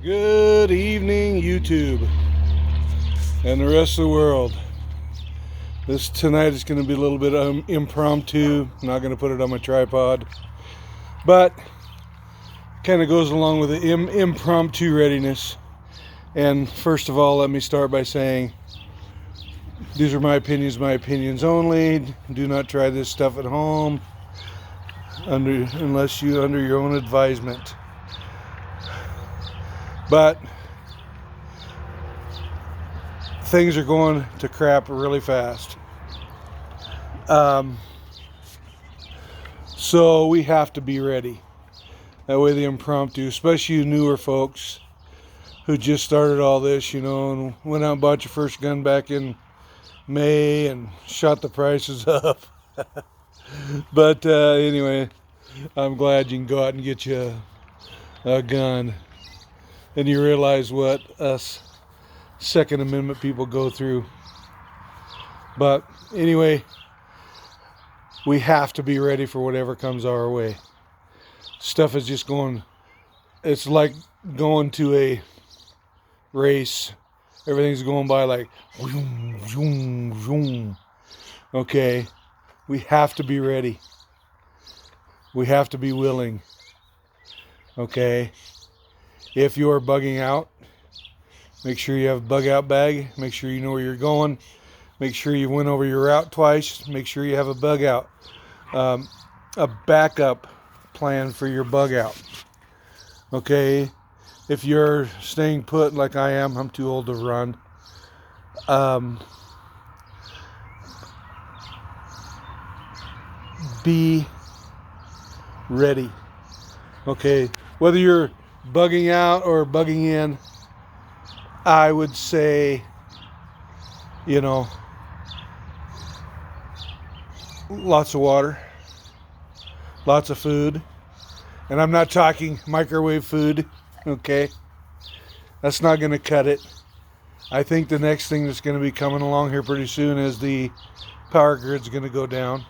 Good evening, YouTube and the rest of the world. This tonight is going to be a little bit impromptu. I'm not going to put it on my tripod, but kind of goes along with the impromptu readiness. And first of all, let me start by saying these are my opinions only. Do not try this stuff at home unless you under your own advisement. But things are going to crap really fast. So we have to be ready. That way the impromptu, especially you newer folks who just started all this, and went out and bought your first gun back in May and shot the prices up. But anyway, I'm glad you can go out and get you a gun. And you realize what us Second Amendment people go through. But anyway, we have to be ready for whatever comes our way. Stuff is just going, it's like going to a race. Everything's going by like, zoom, zoom, zoom. Okay, we have to be ready. We have to be willing. Okay. If you're bugging out, make sure you have a bug out bag. Make sure you know where you're going. Make sure you went over your route twice. Make sure you have a bug out. A backup plan for your bug out. Okay? If you're staying put like I am, I'm too old to run. Be ready. Okay? Whether you're bugging out or bugging in, I would say, lots of water, lots of food, and I'm not talking microwave food, okay? That's not going to cut it. I think the next thing that's going to be coming along here pretty soon is the power grid's going to go down.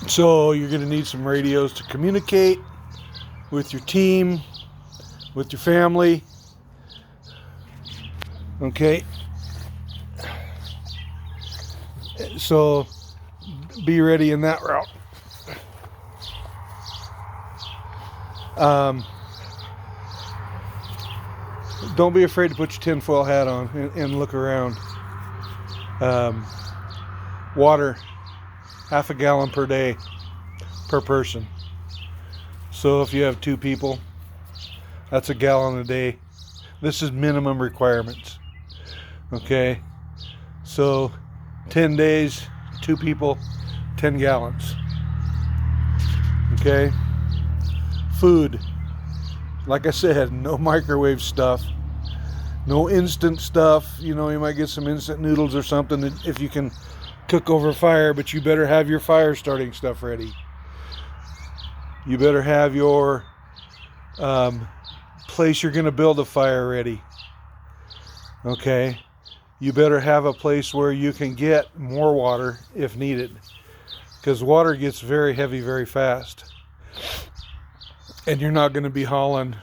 So you're going to need some radios to communicate with your team, with your family. Okay. So be ready in that route. Don't be afraid to put your tinfoil hat on and look around. Water, half a gallon per day per person. So if you have 2 people, that's a gallon a day. This is minimum requirements. Okay? So 10 days, 2 people, 10 gallons. Okay? Food. Like I said, no microwave stuff. No instant stuff. You might get some instant noodles or something if you can cook over fire, but you better have your fire starting stuff ready. You better have your place you're going to build a fire ready. Okay? You better have a place where you can get more water if needed. Because water gets very heavy very fast. And you're not going to be hauling,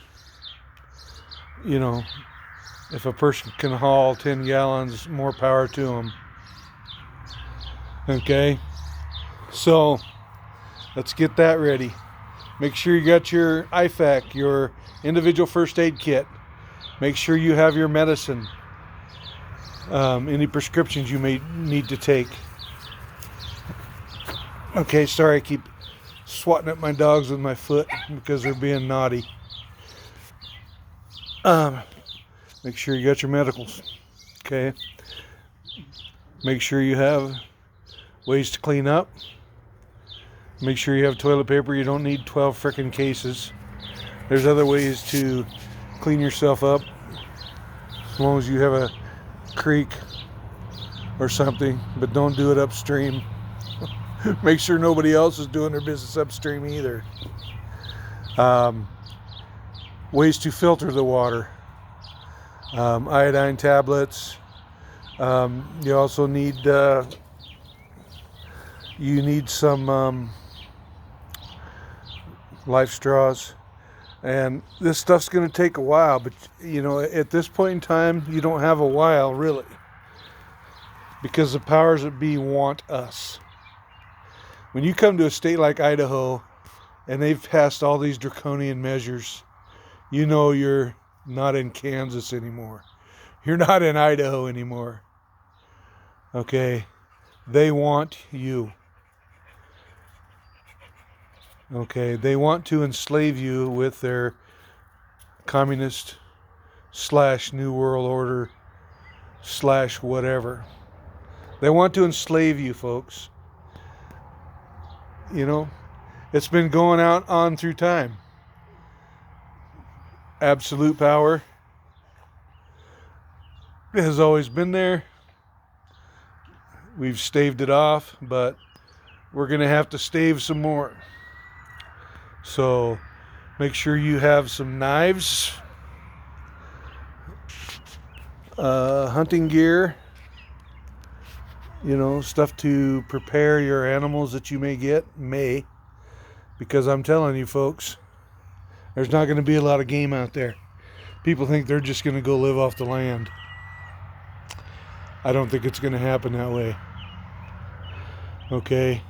if a person can haul 10 gallons, more power to them. Okay? So, let's get that ready. Make sure you got your IFAC, your individual first aid kit. Make sure you have your medicine. Any prescriptions you may need to take. Okay, sorry, I keep swatting at my dogs with my foot because they're being naughty. Make sure you got your medicals. Okay. Make sure you have ways to clean up. Make sure you have toilet paper. You don't need 12 frickin' cases. There's other ways to clean yourself up. As long as you have a creek or something, but don't do it upstream. Make sure nobody else is doing their business upstream either. Ways to filter the water. Iodine tablets. You also need some life straws. And this stuff's going to take a while, but at this point in time, you don't have a while really, because the powers that be want us. When you come to a state like Idaho and they've passed all these draconian measures, you're not in Kansas anymore. You're not in Idaho anymore. Okay? They want you. Okay? They want to enslave you with their communist / New World Order / whatever. They want to enslave you, folks. It's been going on through time. Absolute power has always been there. We've staved it off, but we're going to have to stave some more. So make sure you have some knives, hunting gear, stuff to prepare your animals that you may, because I'm telling you folks, there's not going to be a lot of game out there. People think they're just going to go live off the land. I don't think it's going to happen that way. Okay?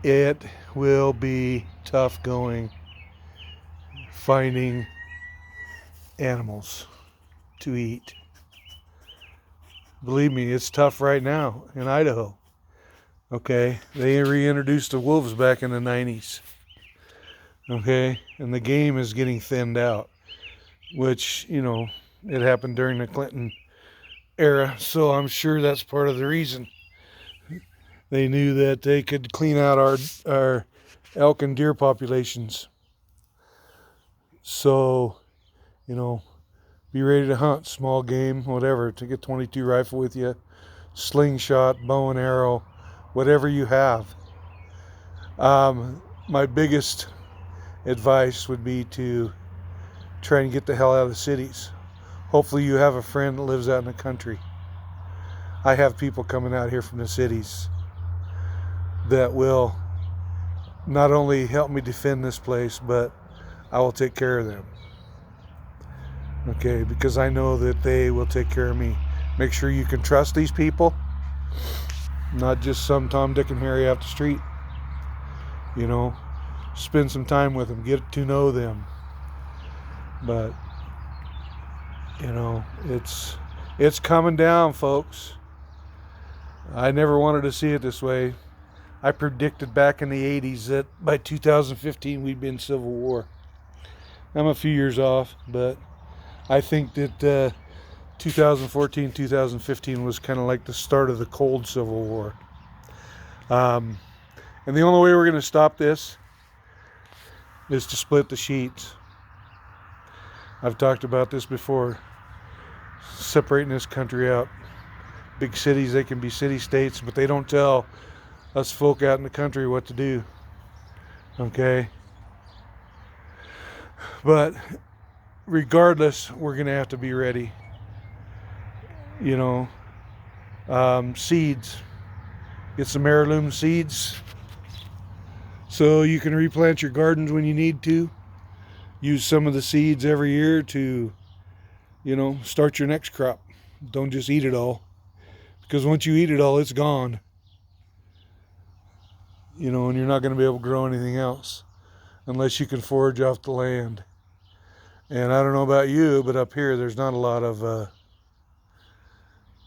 It will be tough going finding animals to eat. Believe me, it's tough right now in Idaho. Okay? They reintroduced the wolves back in the 90s. Okay? And the game is getting thinned out, which, it happened during the Clinton era, so I'm sure that's part of the reason. They knew that they could clean out our elk and deer populations. So, be ready to hunt small game, whatever. Take a .22 rifle with you, slingshot, bow and arrow, whatever you have. My biggest advice would be to try and get the hell out of the cities. Hopefully you have a friend that lives out in the country. I have people coming out here from the cities that will not only help me defend this place, but I will take care of them. Okay, because I know that they will take care of me. Make sure you can trust these people, not just some Tom, Dick, and Harry off the street. Spend some time with them, get to know them. But it's coming down, folks. I never wanted to see it this way. I predicted back in the 80s that by 2015 we'd be in civil war. I'm a few years off, but I think that 2014, 2015 was kind of like the start of the cold Civil War. And the only way we're going to stop this is to split the sheets. I've talked about this before. Separating this country out. Big cities, they can be city-states, but they don't tell us folk out in the country what to do. Okay? But regardless, we're going to have to be ready. Seeds. Get some heirloom seeds so you can replant your gardens when you need to. Use some of the seeds every year to, start your next crop. Don't just eat it all. Because once you eat it all, it's gone. And you're not going to be able to grow anything else unless you can forage off the land. And I don't know about you, but up here there's not a lot of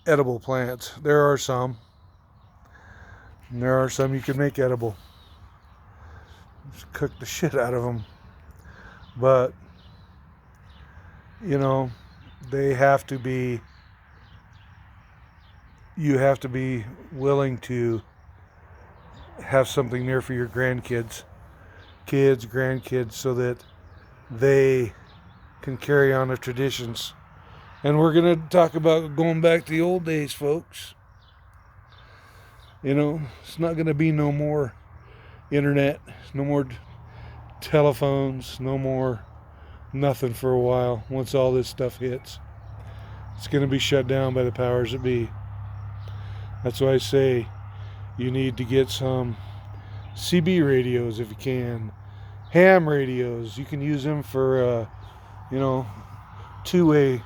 edible plants. There are some. And there are some you can make edible. Just cook the shit out of them. But, they have to be, you have to be willing to have something there for your grandkids, grandkids, so that they can carry on the traditions. And we're going to talk about going back to the old days, folks. It's not going to be no more internet, no more telephones, no more nothing for a while. Once all this stuff hits, it's going to be shut down by the powers that be. That's why I say you need to get some CB radios if you can, ham radios. You can use them for, you know, two-way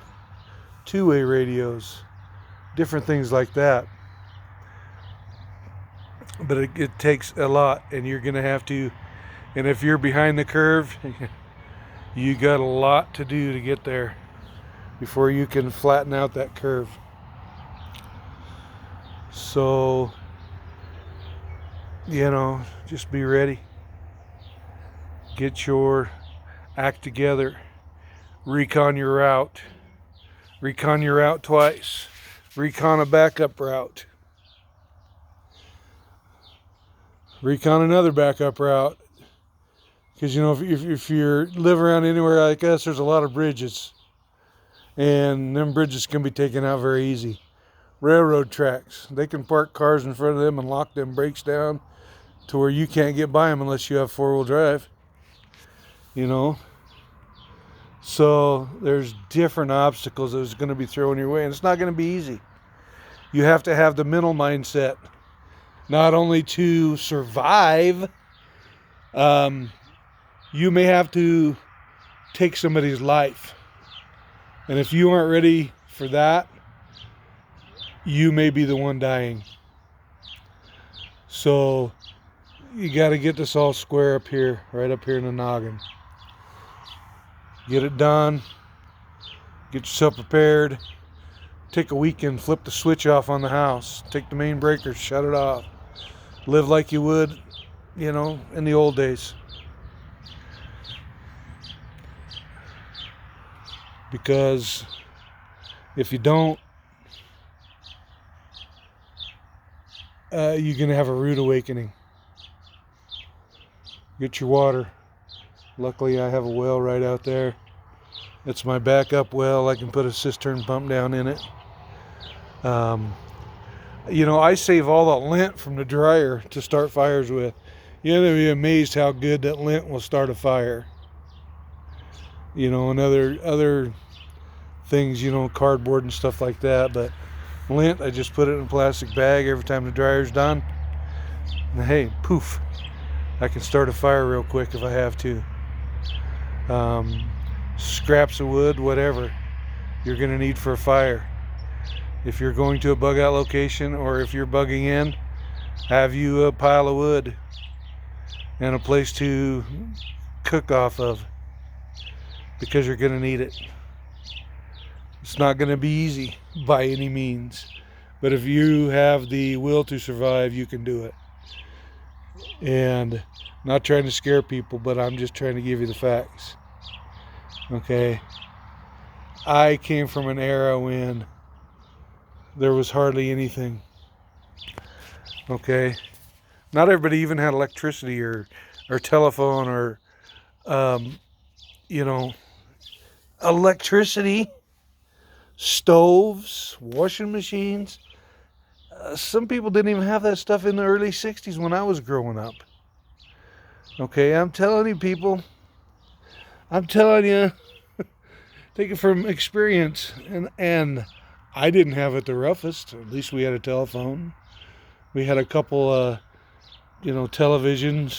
radios, different things like that. But it takes a lot, and you're going to have to, and if you're behind the curve, you got a lot to do to get there before you can flatten out that curve. So, you know, just be ready. Get your act together. Recon your route. Recon your route twice. Recon a backup route. Recon another backup route. Because, you know, if you live around anywhere like us, there's a lot of bridges. And them bridges can be taken out very easy. Railroad tracks. They can park cars in front of them and lock them brakes down to where you can't get by them unless you have four-wheel drive. You know? So there's different obstacles that's going to be thrown your way. And it's not going to be easy. You have to have the mental mindset. Not only to survive, you may have to take somebody's life. And if you aren't ready for that, you may be the one dying. So you got to get this all square up here, right up here in the noggin. Get it done. Get yourself prepared. Take a weekend, flip the switch off on the house. Take the main breaker, shut it off. Live like you would, you know, in the old days. Because if you don't, you're going to have a rude awakening. Get your water. Luckily, I have a well right out there. It's my backup well. I can put a cistern pump down in it. You know, I save all the lint from the dryer to start fires with. You're going to be amazed how good that lint will start a fire. You know, and other things, you know, cardboard and stuff like that. But lint, I just put it in a plastic bag every time the dryer's done. And hey, poof, I can start a fire real quick if I have to. Scraps of wood, whatever you're going to need for a fire. If you're going to a bug out location or if you're bugging in, have you a pile of wood and a place to cook off of, because you're going to need it. It's not going to be easy by any means, but if you have the will to survive, you can do it. And not trying to scare people, but I'm just trying to give you the facts. Okay, I came from an era when there was hardly anything. Okay, not everybody even had electricity or telephone or you know, electricity, stoves, washing machines. Some people didn't even have that stuff in the early 60s when I was growing up. Okay, I'm telling you, people. I'm telling you, take it from experience, and I didn't have it the roughest. At least we had a telephone. We had a couple, you know, television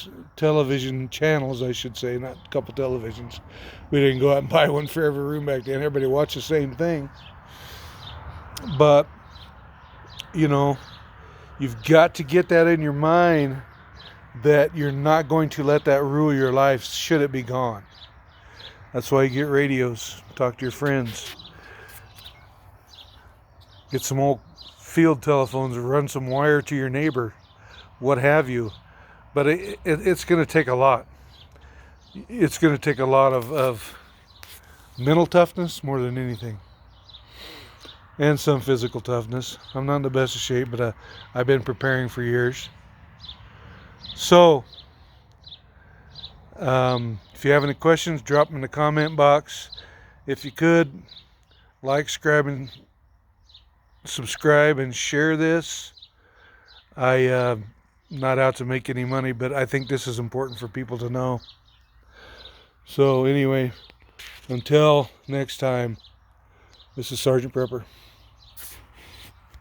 channels, I should say, not a couple televisions. We didn't go out and buy one for every room back then. Everybody watched the same thing. But, you know, you've got to get that in your mind that you're not going to let that rule your life should it be gone. That's why you get radios. Talk to your friends. Get some old field telephones or run some wire to your neighbor, what have you. But it's going to take a lot. It's going to take a lot of mental toughness more than anything. And some physical toughness. I'm not in the best of shape, but I've been preparing for years. So, if you have any questions, drop them in the comment box. If you could, like, subscribe, and share this. I'm not out to make any money, but I think this is important for people to know. So anyway, until next time, this is Sergeant Prepper.